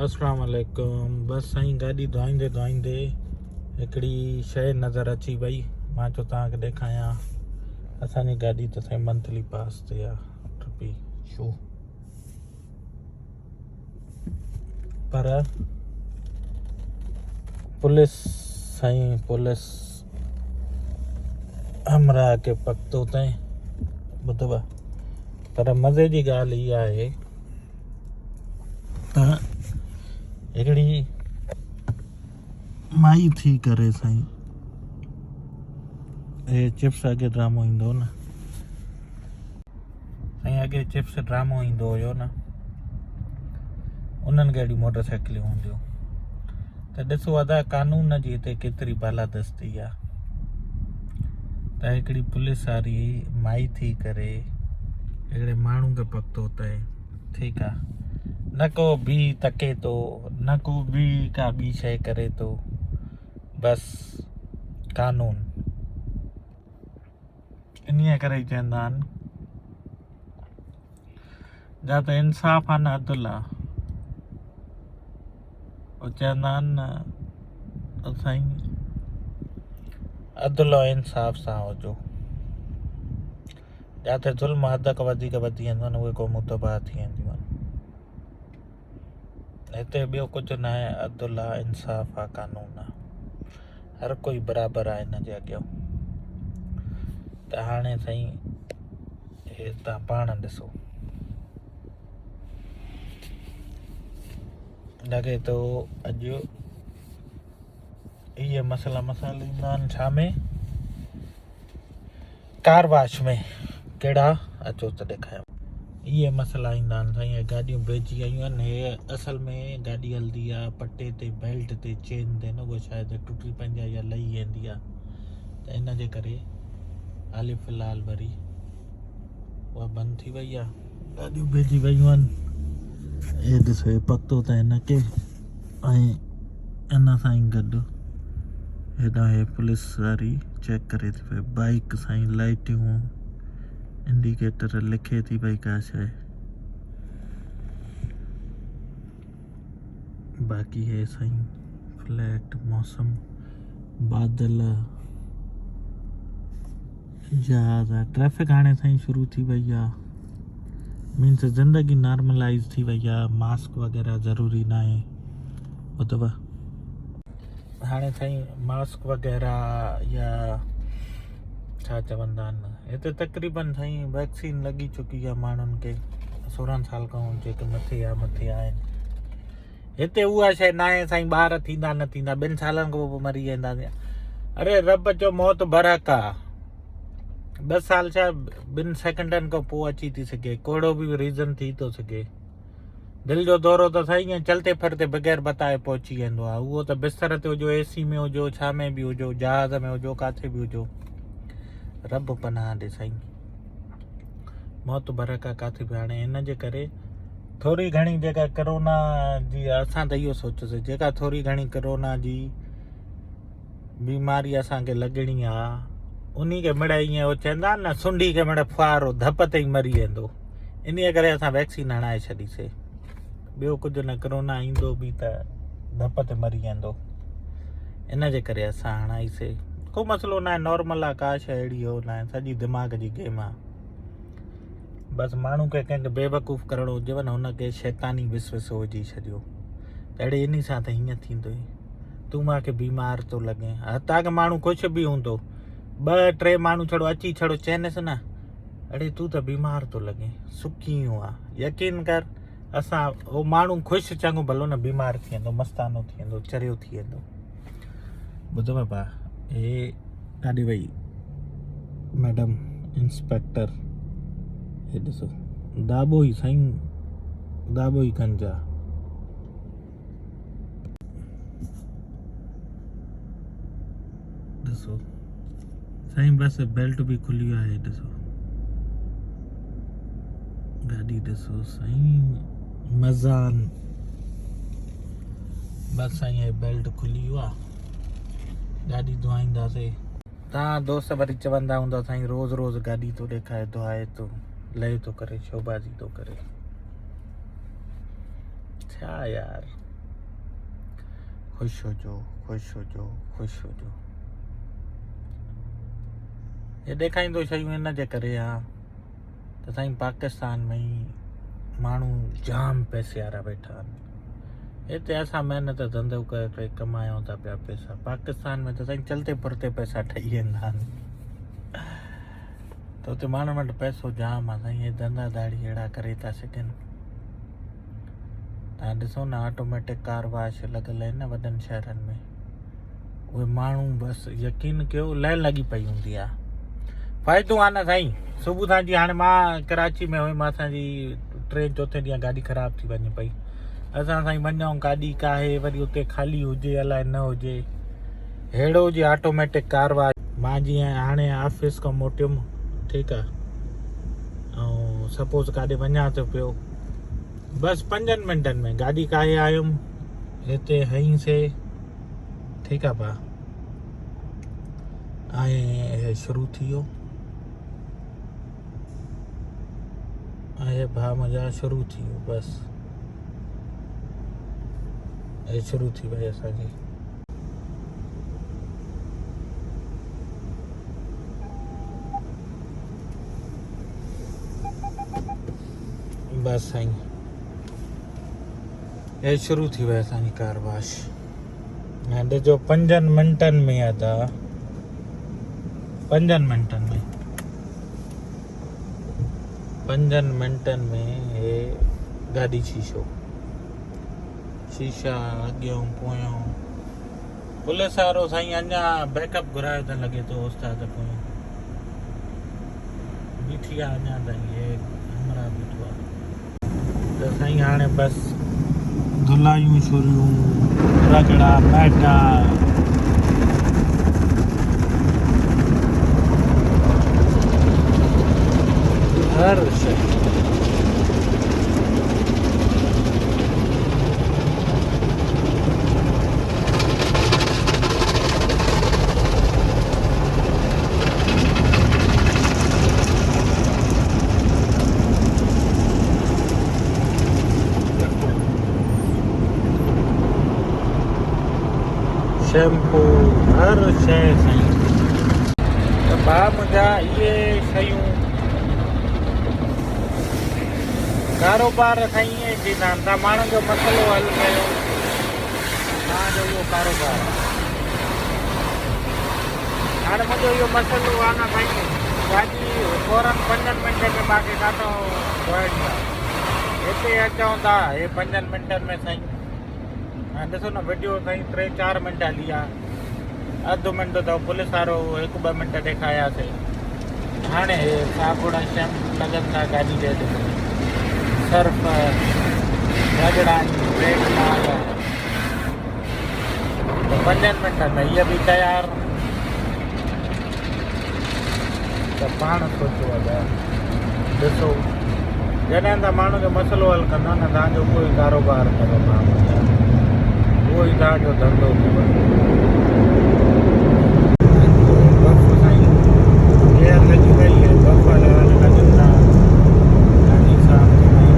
अस्सलाम वालेकुम। बस साईं गाॾी धोईंदे हिकिड़ी शइ नज़र अची वई। मां चयो तव्हांखे ॾेखारियां। असांजी गाॾी त साईं मंथली पास ते आहे टुपी शू, पर पुलिस हमरा के पकतो ताईं ॿुधव। पर मज़े जी ॻाल्हि इहा आहे त हिकिड़ी माई थी करे साईं, हे चिप्स अॻे ड्रामो ईंदो न साईं, अॻे चिप्स ड्रामो ईंदो हुयो न, उन्हनि खे अहिड़ी मोटर साइकिलियूं हूंदियूं। त ॾिसो अदा कानून जी हिते केतिरी बालादस्ती आहे। त हिकिड़ी पुलिस वारी माई थी करे हिकिड़े माण्हू खे पकतो अथई, ठीकु आहे, न को बि तके थो, न को बि का ॿी शइ करे थो, बसि कानून। इन्हीअ करे ई चवंदा आहिनि जा त इंसाफ़ आहे न अदल आहे। उहो चवंदा आहिनि न साईं अदल ऐं इंसाफ़ सां हुजो। जिते ज़ुल्म हद खां वधीक वधी वेंदो आहे न, उहे क़ौमूं तबाह थी वेंदियूं आहिनि। हिते ॿियो कुझु न आहे, अदल आहे, इंसाफ़ आहे, कानून आहे, हर कोई बराबरि आहे हिन जे अॻियां। त हाणे साईं हे तव्हां पाण ॾिसो, लॻे थो अॼु इहे मसाला ईंदा आहिनि छा में, कार वाश में। कहिड़ा अचो त ॾेखारियां। इहे मसाला ईंदा आहिनि साईं, गाॾियूं भेजी आयूं आहिनि। हे असल में गाॾी हलंदी आहे पटे ते, बेल्ट ते, चेन ते न, उहा शायदि टुटी पवंदी आहे या लही वेंदी आहे, त इन जे करे हाली फ़िलहाल वरी उहा बंदि थी वई आहे। गाॾियूं भेजी वयूं आहिनि। हे ॾिसो, हे पकतो त हिनखे, ऐं इन सां ई गॾु हेॾां हे पुलिस वारी चेक करे थी पई बाइक साईं, लाइटियूं, इंडिकेटर, लिखे थी पई का शइ। बाक़ी हे साईं फ्लैट मौसम, बादल, जहाज़ आहे। ट्रैफिक हाणे साईं शुरू थी वई आहे, मीन्स ज़िंदगी नॉर्मलाइज़ थी वई आहे, मास्क वग़ैरह ज़रूरी न आहे। ॿुधव, हाणे साईं मास्क वग़ैरह या छा चवंदा आहिनि, हिते तक़रीबन साईं वैक्सीन लॻी चुकी आहे माण्हुनि खे 16 साल खां जेके मथे आहिनि। हिते उहा शइ न आहे साईं, ॿार थींदा न थींदा, 2 सालनि खां पोइ मरी वेंदासीं। अरे रब जो मौत बरहक आहे। 2 साल छा 2 सेकंडनि खां पोइ अची थी सघे, कहिड़ो बि रीज़न थी थो सघे। दिलि जो दौरो त साईं चलते फिरते बग़ैर बताए पहुची वेंदो आहे। उहो त बिस्तर ते हुजो, AC में हुजो, छा में बि हुजो, जहाज़ में हुजो, किथे बि हुजो, रब पनाह ॾे साईं। मौत बरक आहे किथे बि। हाणे हिन जे करे थोरी घणी जेका करोना जी, असां त इहो सोचियोसीं, जेका थोरी घणी करोना जी बीमारी असांखे लॻणी आहे, उन खे मिड़े ईअं उहो चवंदा आहिनि न, सुंडी खे मिड़े फुआरो धप ते ई मरी वेंदो। इन करे असां वैक्सीन हणाए छॾीसीं। ॿियो कुझु न, करोना ईंदो बि त धप ते मरी वेंदो, इन जे करे असां हणाईसीं। को मसइलो न आहे, नॉर्मल आहे, का शइ अहिड़ी हो न आहे, सॼी दिमाग़ जी गेम आहे। बसि माण्हू खे कंहिंखे बेवकूफ़ करिणो हुजेव न, हुनखे शैतानी विसविसो विझी छॾियो, त अहिड़े इन सां त हीअं थींदो ई। तूं मूंखे बीमार थो लॻे, तव्हांखे माण्हू कुझु बि हूंदो, 2-3 माण्हू छड़ो अची छड़ो चइनिसि न, अड़े तूं त बीमार थो लॻे, सुकियूं आहे, यकीन कर असां उहो माण्हू ख़ुशि चङो भलो न बीमार थी वेंदो, मस्तानो थी वेंदो, चरियो थी वेंदो। ॿुधो भाउ, हे काॾे वई मैडम इंस्पेक्टर, हे ॾिसो दाॿो ई साईं, दाॿो ई गंजा। ॾिसो साईं, बसि बेल्ट बि खुली आहे, ॾिसो गाॾी ॾिसो साईं, मज़ान। बसि साईं हे बेल्ट खुली आहे, गाॾी धोईंदासीं। तव्हां दोस्त वरी चवंदा हूंदा साईं रोज़ रोज़ गाॾी थो ॾेखारे, धोआए थो, लहे थो करे, शोबाज़ी थो करे, छा यार। ख़ुशि हुजो, ख़ुशि हुजो, ख़ुशि हुजो। हे ॾेखारींदो शयूं हिन जे करे आहे त साईं पाकिस्तान में ई माण्हू जाम पैसे वारा वेठा आहिनि। हिते असां महिनत धंधो करे कमायूं था पिया पैसा। पाकिस्तान में त साईं चलते फिरते पैसा ठही वेंदा आहिनि। त हुते माण्हुनि वटि पैसो जाम आहे साईं। हे धंधा धाड़ी अहिड़ा करे था सघनि। तव्हां ॾिसो न, ऑटोमेटिक कार वाश लॻल आहिनि न वॾनि शहरनि में। उहे माण्हू बसि यकीन कयो लाइन लॻी पई हूंदी आहे। फ़ाइदो आहे न साईं। सुबुह सां जी हाणे मां कराची में हुयुमि, असांजी टे चौथे ॾींहुं गाॾी ख़राबु थी वञे पई। असां साईं वञूं, गाॾी काहे वरी उते ख़ाली हुजे अलाए न हुजे, अहिड़ो हुजे ऑटोमेटिक कार वाश। मां जीअं हाणे ऑफिस खां मोटियुमि, ठीकु आहे, ऐं सपोज़ काॾे वञा थो पियो, बसि 5 मिंटनि में गाॾी काहे आयुमि, हिते हईंसीं, ठीकु आहे भाउ, ऐं शुरू थी वियो। ऐं भाउ मुंहिंजा शुरू थी वियो, बसि ऐं शुरू थी वई असांजी। बसि साईं हे शुरू थी वई असांजी कार वाश। ऐं ॾिसो 5 मिंटनि में आहे त 5 मिंटनि में 5 मिंटनि में हे गाॾी शीशा अॻियों पोयों। पुलिस वारो साईं अञा बैकअप घुरायो त लॻे थो उस्ताद पोयों बीठी आहे अञा ताईं। हे हमरा बीठो आहे त साईं हाणे बसि धुलायूं छुरियूं रगड़ा मैटा हर शइ। शैम्पू हर शइ साईं। त भाउ मुंहिंजा इहे शयूं कारोबार साईं ईअं थींदा आहिनि। तव्हां माण्हुनि जो मसइलो हल कयो, तव्हांजो उहो कारोबार आहे। हाणे मुंहिंजो इहो मसइलो आहे न साईं, गाॾी फौरन 5 मिंटनि में मूंखे काथो धोइणी आहे। हिते अचूं था हे 5 मिंटनि में साईं। हाणे ॾिसो न वीडियो साईं 3-4 मिंट हली आहे। अधु मिंट त पुलिस वारो 1-2 मिंट ॾेखारियासीं। हाणे हे साबुण शैम्पू लॻनि था गाॾी जे सर्फ रगड़ा ब्रेक माल। 5 मिंटनि में इहा बि तयारु। त पाण सोचो आहे ॾिसो, जॾहिं त माण्हू जो मसइलो हल कंदा न, तव्हांजो उहो ई कारोबार अथव, उहो ई तव्हांजो धंधो अथव। बफ़ साईं एयर लॻी वई आहे, बफ़ लॻनि था, गाॾी साफ़ थी वई।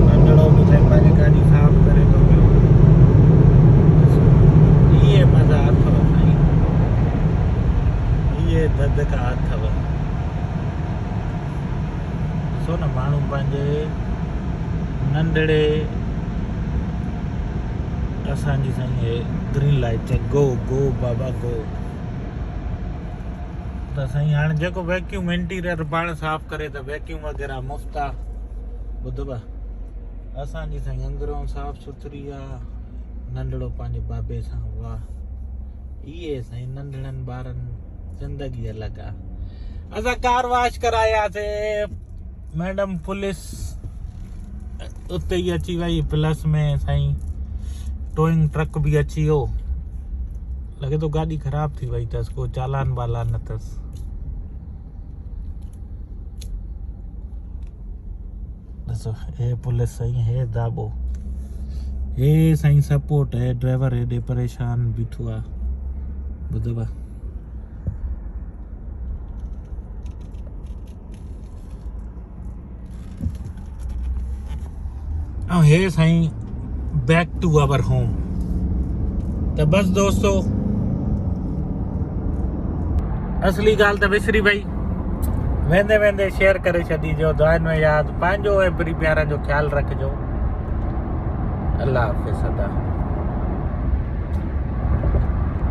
नंढड़ो बि साईं पंहिंजी गाॾी साफ़ करे थो पियो। इहे मज़ा अथव साईं, इहे धधका अथव। ॾिसो न माण्हू पंहिंजे नंढड़े असांजी साईं हे ग्रीन लाइट चए गो गो बाबा गो। त साईं हाणे जेको वैक्यूम इंटीरियर पाण साफ़ करे त वैक्यूम वग़ैरह मुफ़्त आहे। ॿुधव असांजी साईं अंदरों साफ़ सुथरी आहे, नंढड़ो पंहिंजे बाबे सां। वाह, इहे साईं नंढड़नि ॿारनि ज़िंदगी अलॻि आहे। असां कार वाश करायासीं, मैडम पुलिस उते ई अची वई, प्लस में साईं टोइंग ट्रक बि अची वियो। लॻे थो गाॾी ख़राबु थी वई अथसि, को चालान वालान न अथसि। ॾिसो हे पुलिस साईं, हे दाबो, हे साईं सपोर्ट, हे ड्राइवर हेॾे परेशान बीठो आहे। ॿुधव ऐं हे साईं बैक टू आवर होम। त बस दोस्तों, असली ॻाल्हि त विसरी वई। वेंदे वेंदे शेयर करे छॾिजो, दुआनि में यादि, पंहिंजो ऐं परिवारनि जो ख़्यालु रखिजो। अल्लाह हाफ़िज़ सदा।